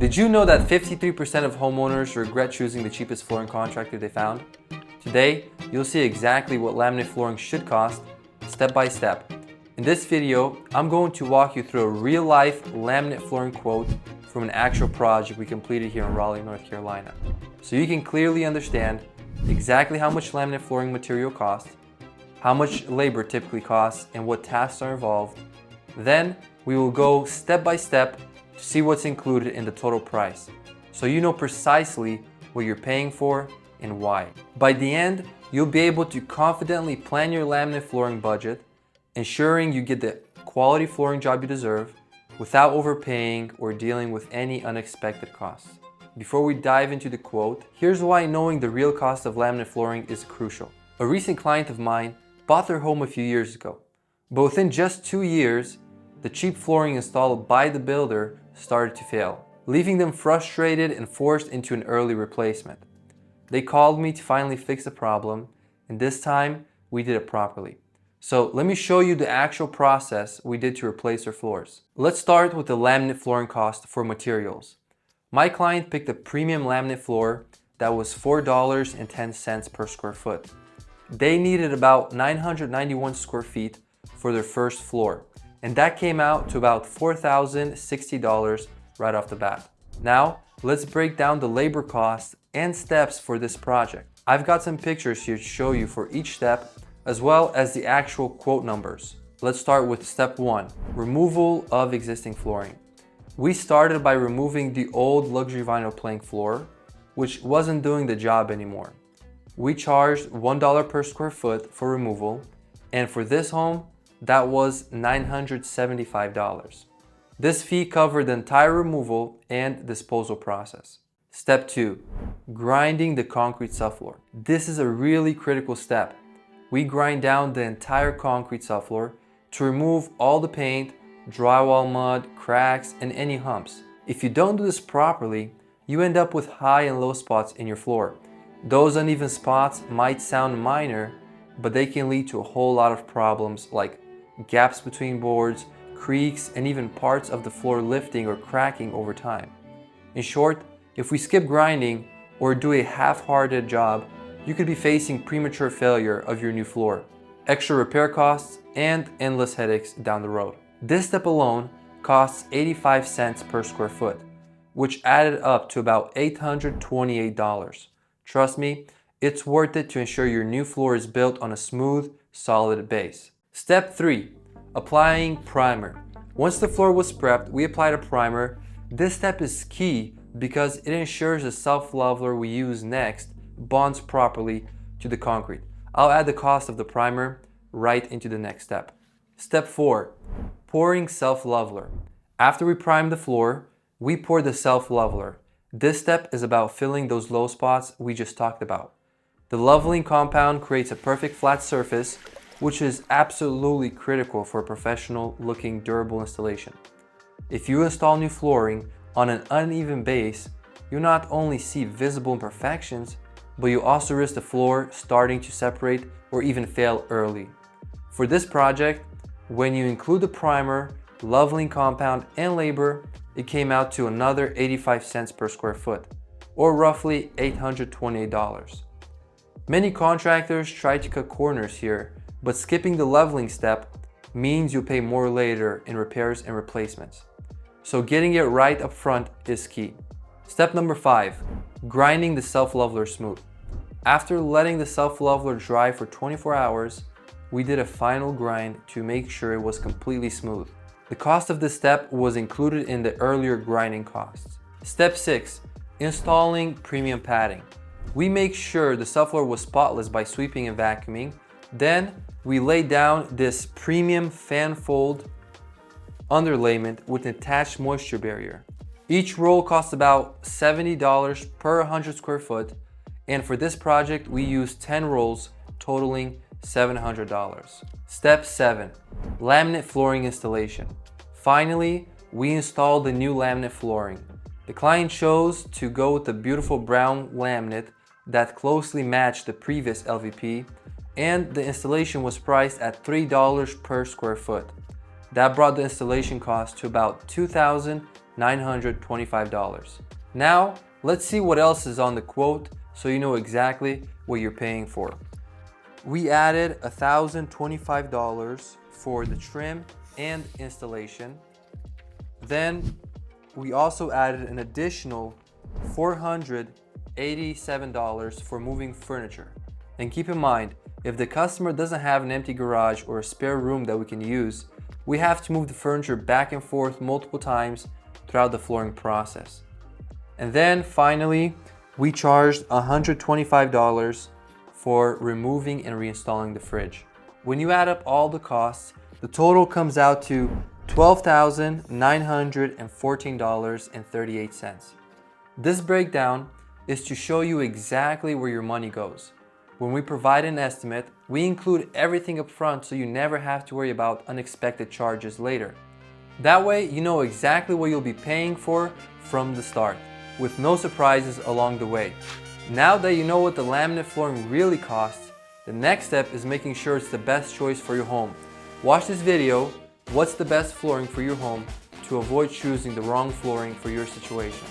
Did you know that 53% of homeowners regret choosing the cheapest flooring contractor they found? Today, you'll see exactly what laminate flooring should cost, step by step. In this video, I'm going to walk you through a real-life laminate flooring quote from an actual project we completed here in Raleigh, North Carolina, so you can clearly understand exactly how much laminate flooring material costs, how much labor typically costs, and what tasks are involved. Then, we will go step by step to see what's included in the total price, so you know precisely what you're paying for and why. By the end, you'll be able to confidently plan your laminate flooring budget, ensuring you get the quality flooring job you deserve without overpaying or dealing with any unexpected costs. Before we dive into the quote, here's why knowing the real cost of laminate flooring is crucial. A recent client of mine bought their home a few years ago, but within just 2 years, the cheap flooring installed by the builder started to fail, leaving them frustrated and forced into an early replacement. They called me to finally fix the problem, and this time we did it properly. So let me show you the actual process we did to replace their floors. Let's start with the laminate flooring cost for materials. My client picked a premium laminate floor that was $4.10 per square foot. They needed about 991 square feet for their first floor, and that came out to about $4,060 right off the bat. Now, let's break down the labor costs and steps for this project. I've got some pictures here to show you for each step, as well as the actual quote numbers. Let's start with step 1, removal of existing flooring. We started by removing the old luxury vinyl plank floor, which wasn't doing the job anymore. We charged $1 per square foot for removal, and for this home, that was $975. This fee covered the entire removal and disposal process. Step 2, grinding the concrete subfloor. This is a really critical step. We grind down the entire concrete subfloor to remove all the paint, drywall mud, cracks, and any humps. If you don't do this properly, you end up with high and low spots in your floor. Those uneven spots might sound minor, but they can lead to a whole lot of problems like gaps between boards, creaks, and even parts of the floor lifting or cracking over time. In short, if we skip grinding or do a half-hearted job, you could be facing premature failure of your new floor, extra repair costs, and endless headaches down the road. This step alone costs 85 cents per square foot, which added up to about $828. Trust me, it's worth it to ensure your new floor is built on a smooth, solid base. Step 3, applying primer. Once the floor was prepped, we applied a primer. This step is key because it ensures the self-leveler we use next bonds properly to the concrete. I'll add the cost of the primer right into the next step. Step 4, pouring self-leveler. After we prime the floor, we pour the self-leveler. This step is about filling those low spots we just talked about. The leveling compound creates a perfect flat surface, which is absolutely critical for a professional looking durable installation. If you install new flooring on an uneven base, you not only see visible imperfections, but you also risk the floor starting to separate or even fail early. For this project, when you include the primer, leveling compound, and labor, it came out to another 85 cents per square foot, or roughly $828. Many contractors try to cut corners here, but skipping the leveling step means you'll pay more later in repairs and replacements. So getting it right up front is key. Step number 5, grinding the self-leveler smooth. After letting the self-leveler dry for 24 hours, we did a final grind to make sure it was completely smooth. The cost of this step was included in the earlier grinding costs. Step 6, installing premium padding. We make sure the subfloor was spotless by sweeping and vacuuming. Then we lay down this premium fan fold underlayment with an attached moisture barrier. Each roll costs about $70 per 100 square foot, and for this project we used 10 rolls totaling $700. Step 7, laminate flooring installation. Finally, we installed the new laminate flooring. The client chose to go with the beautiful brown laminate that closely matched the previous LVP, and the installation was priced at $3 per square foot. That brought the installation cost to about $2,000 $925. Now, let's see what else is on the quote so you know exactly what you're paying for. We added $1,025 for the trim and installation. Then we also added an additional $487 for moving furniture. And keep in mind, if the customer doesn't have an empty garage or a spare room that we can use, we have to move the furniture back and forth multiple times throughout the flooring process. And then finally, we charged $125 for removing and reinstalling the fridge. When you add up all the costs, the total comes out to $12,914.38. This breakdown is to show you exactly where your money goes. When we provide an estimate, we include everything up front so you never have to worry about unexpected charges later. That way, you know exactly what you'll be paying for from the start, with no surprises along the way. Now that you know what the laminate flooring really costs, the next step is making sure it's the best choice for your home. Watch this video, What's the best flooring for your home, to avoid choosing the wrong flooring for your situation.